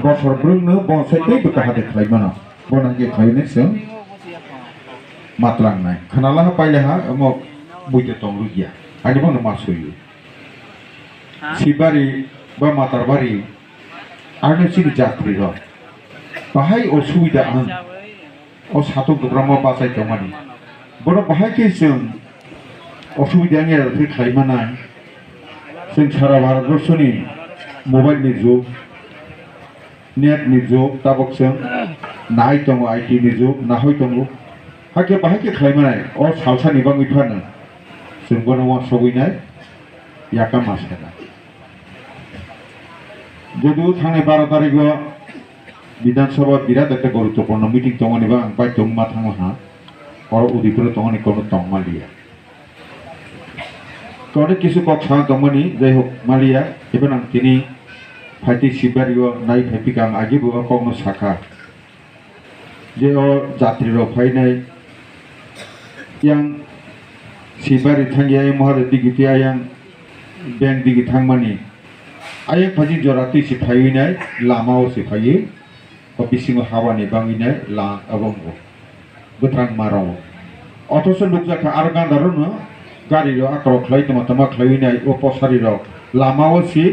বছর ব্রুংনো বসাইতেই বেকাহাতে খাইমানা বনাকে খাইনে जों মাতলাংনাय খানালাহা পাইলেহা অমক বইতে তংলুগিয়া আনি বনো মাসুইयो শিববাড়ি বা মাতারবাড়ি आरो सिनि जात्रि र बाहाय असुबिदा आं अ सातो गोब्रामा बासाय दमानि बड़ बाहाय के जों असुबिदा आंनि आरो खालामनाय जों सारा भारतबर्षनि मबाइलनि जुग नेटनि जुग दाबक जों नाय दङ आइटिनि जुग नाहय दङ हाके बाहाय के खालामनाय अ सालसानि बाङै फानो जों बनवा सगैनाय याका मासना যদিও थांनाय 12 तारिखआव বিধানসভা বিরাট একটা গুরুত্বপূর্ণ মিটিং দङनिबा आं बाय दंमा थांहा और उदिपुर दङनि कोनो दंमालिया तोरे किसु कथा दङनि जाय होक मालिया एबन आं तिनि फाइति शिबारियो नाय फाइपिका आं आगे बुवा कौनो साखा जे ओ जात्रि रो फाइनाय yang शिबारि थांगिया महर दिगितिया yang बेंक दिगि थांमानि आयें फाजी जराती सिफायनाय लामाव सिफायो और बिसिङाव हावानि बाङिनाय ला अबंगो गोथां माराव अथस लुकजाखा आरो गान्दारनो गारिरो आक्र खलाय तमा खलायनाय ओ पसारिरो लामाव सि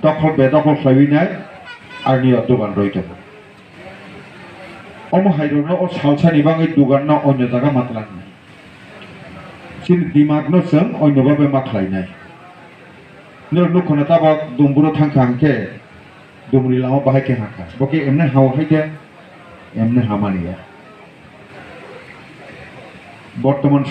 दखल बेदखल खलायनाय आरनिया दुगान रयतो अम हायरनो ओ सालसानि बाङै दुगानना अन्य जागा मातलांनाय सिन दिमागनो जों अन्यबाबे मातलायनाय नुखना ताबक दुमबुरो थांखा हांखे दुमरि लामा बाहायके हांखा बके एमने हाव हायके एमने हामानिया बर्तमान